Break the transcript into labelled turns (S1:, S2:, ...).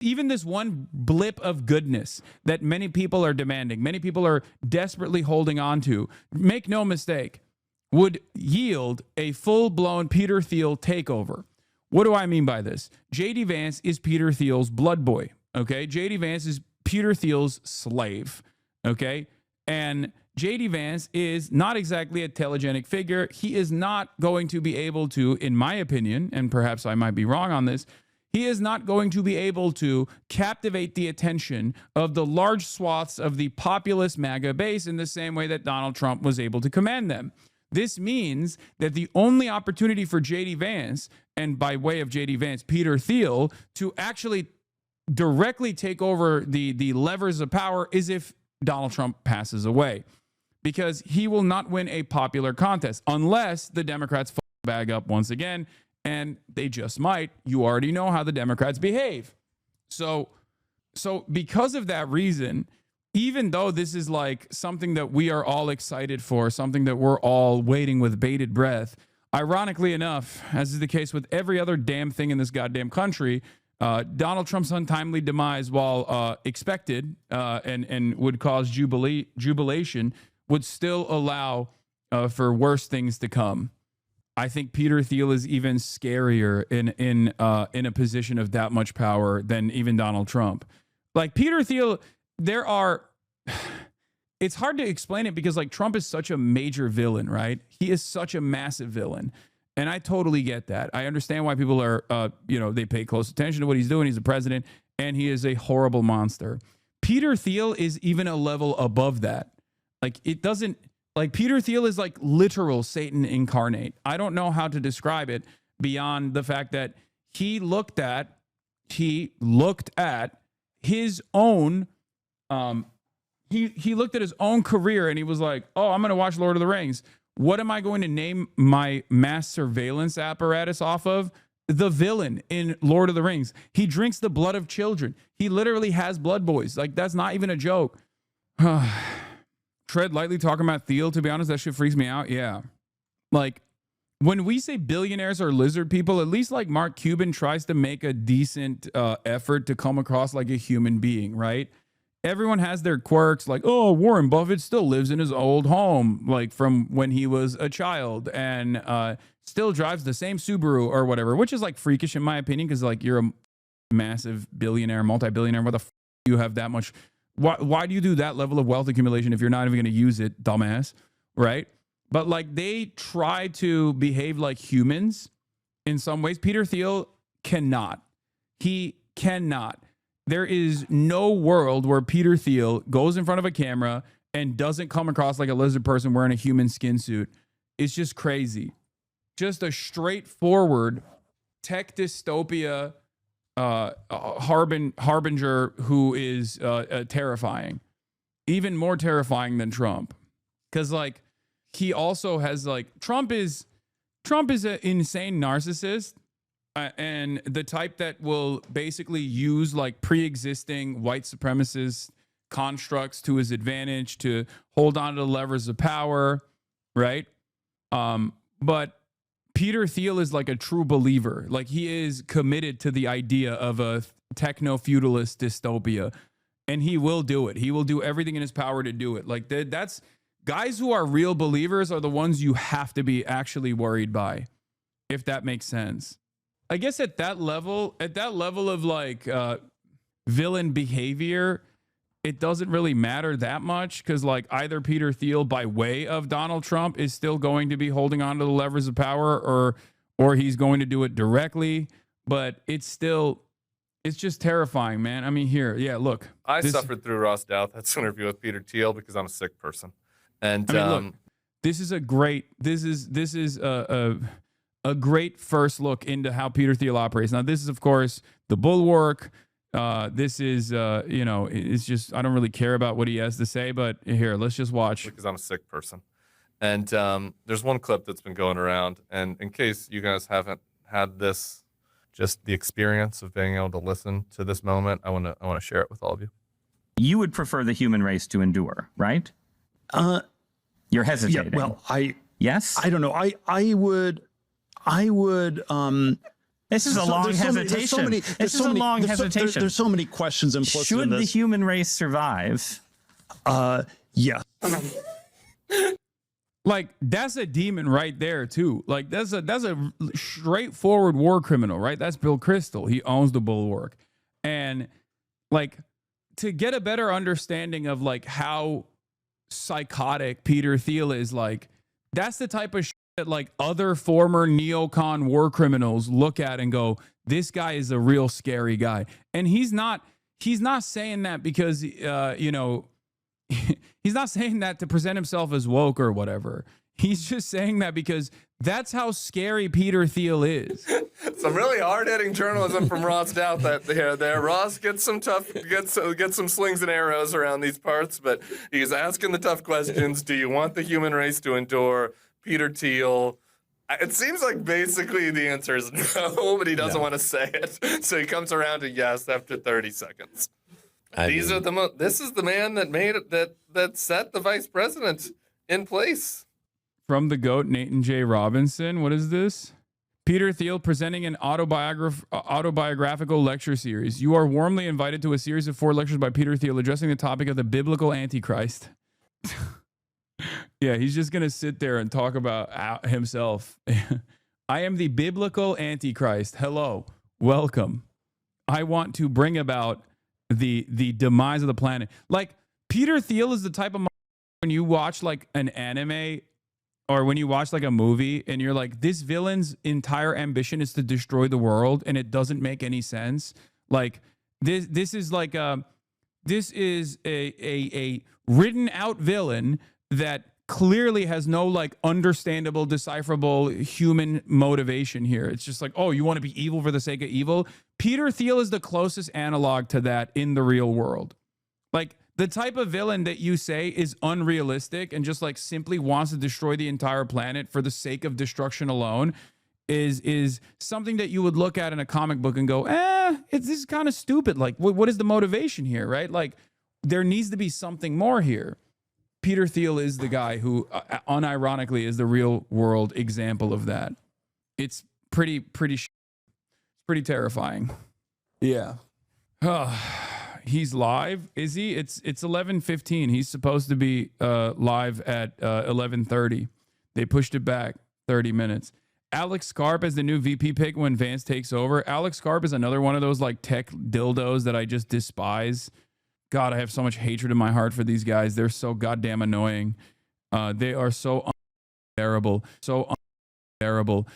S1: even this one blip of goodness that many people are demanding, many people are desperately holding on to, make no mistake, would yield a full-blown Peter Thiel takeover. What do I mean by this? J.D. Vance is Peter Thiel's blood boy, okay? J.D. Vance is Peter Thiel's slave, okay? And J.D. Vance is not exactly a telegenic figure. He is not going to be able to, in my opinion, and perhaps I might be wrong on this, he is not going to be able to captivate the attention of the large swaths of the populist MAGA base in the same way that Donald Trump was able to command them. This means that the only opportunity for J.D. Vance, and by way of J.D. Vance, Peter Thiel, to actually directly take over the levers of power is if Donald Trump passes away. Because he will not win a popular contest unless the Democrats bag up once again, and they just might. You already know how the Democrats behave. So because of that reason, even though this is like something that we are all excited for, something that we're all waiting with bated breath, ironically enough, as is the case with every other damn thing in this goddamn country, Donald Trump's untimely demise, while expected and would cause jubilation, would still allow for worse things to come. I think Peter Thiel is even scarier in a position of that much power than even Donald Trump. Like Peter Thiel, it's hard to explain it because like Trump is such a major villain, right? He is such a massive villain. And I totally get that. I understand why people are, they pay close attention to what he's doing. He's the president and he is a horrible monster. Peter Thiel is even a level above that. Like it doesn't, like Peter Thiel is like literal Satan incarnate. I don't know how to describe it beyond the fact that he looked at his own, he looked at his own career and he was like, oh, I'm going to watch Lord of the Rings. What am I going to name my mass surveillance apparatus off of? The villain in Lord of the Rings. He drinks the blood of children. He literally has blood boys. Like that's not even a joke. Tread lightly talking about Thiel, to be honest, that shit freaks me out. Yeah. Like when we say billionaires are lizard people, at least like Mark Cuban tries to make a decent effort to come across like a human being, right? Everyone has their quirks, like, oh, Warren Buffett still lives in his old home, like from when he was a child, and still drives the same Subaru or whatever, which is like freakish in my opinion, because like you're a massive billionaire, multi-billionaire. What the f you have that much? Why do you do that level of wealth accumulation if you're not even going to use it, dumbass? Right? But like they try to behave like humans in some ways. Peter Thiel cannot. He cannot. There is no world where Peter Thiel goes in front of a camera and doesn't come across like a lizard person wearing a human skin suit. It's just crazy. Just a straightforward tech dystopia harbinger who is terrifying, even more terrifying than Trump, because like he also has like Trump is an insane narcissist and the type that will basically use like pre-existing white supremacist constructs to his advantage to hold on to the levers of power, right? But Peter Thiel is like a true believer. Like he is committed to the idea of a techno-feudalist dystopia, and he will do it. He will do everything in his power to do it. Like that's guys who are real believers are the ones you have to be actually worried by, if that makes sense. I guess at that level of like villain behavior, it doesn't really matter that much because like either Peter Thiel by way of Donald Trump is still going to be holding on to the levers of power or he's going to do it directly. But it's just terrifying, man. I mean, look.
S2: I suffered through Ross Douthat's interview with Peter Thiel because I'm a sick person. And
S1: I mean, look, this is a great first look into how Peter Thiel operates. Now, this is, of course, the bulwark. This is, it's just, I don't really care about what he has to say, but here, let's just watch.
S2: Because I'm a sick person. And there's one clip that's been going around. And in case you guys haven't had this, just the experience of being able to listen to this moment, I want to share it with all of you.
S3: You would prefer the human race to endure, right? You're hesitating.
S4: Yeah, well,
S3: yes?
S4: I don't know. I would
S3: This is a long hesitation. This is a long hesitation.
S4: There's so many questions implicit
S3: Should
S4: in
S3: the
S4: this.
S3: human race survive?
S4: Yeah.
S1: Like, that's a demon right there too. Like, that's a straightforward war criminal, right? That's Bill Crystal. He owns the Bulwark. And like, to get a better understanding of like how psychotic Peter Thiel is, like, that's the type of shit that like other former neocon war criminals look at and go, this guy is a real scary guy. And he's not saying that because you know, he's not saying that to present himself as woke or whatever. He's just saying that because that's how scary Peter Thiel is.
S2: Some really hard-hitting journalism from Ross Doubt that there. Ross gets some slings and arrows around these parts, but he's asking the tough questions. Do you want the human race to endure? Peter Thiel. It seems like basically the answer is no, but he doesn't want to say it. So he comes around to yes after 30 seconds. This is the man that made it, that set the vice president in place.
S1: From the GOAT, Nathan J. Robinson. What is this? Peter Thiel presenting an autobiographical lecture series. You are warmly invited to a series of 4 lectures by Peter Thiel addressing the topic of the biblical Antichrist. Yeah, he's just going to sit there and talk about himself. I am the biblical Antichrist. Hello. Welcome. I want to bring about the demise of the planet. Like, Peter Thiel is the type of when you watch like an anime or when you watch like a movie and you're like, this villain's entire ambition is to destroy the world and it doesn't make any sense. Like, this is like a written out villain that clearly has no like understandable, decipherable human motivation here. It's just like, oh, you want to be evil for the sake of evil? Peter Thiel is the closest analog to that in the real world. Like, the type of villain that you say is unrealistic and just like simply wants to destroy the entire planet for the sake of destruction alone is something that you would look at in a comic book and go, this is kind of stupid. Like, what is the motivation here, right? Like, there needs to be something more here. Peter Thiel is the guy who, unironically, is the real world example of that. It's pretty terrifying. Yeah. He's live, is he? It's 11:15. He's supposed to be live at 11:30. They pushed it back 30 minutes. Alex Karp as the new VP pick when Vance takes over. Alex Karp is another one of those like tech dildos that I just despise. God, I have so much hatred in my heart for these guys. They're so goddamn annoying. They are so unbearable. So unbearable.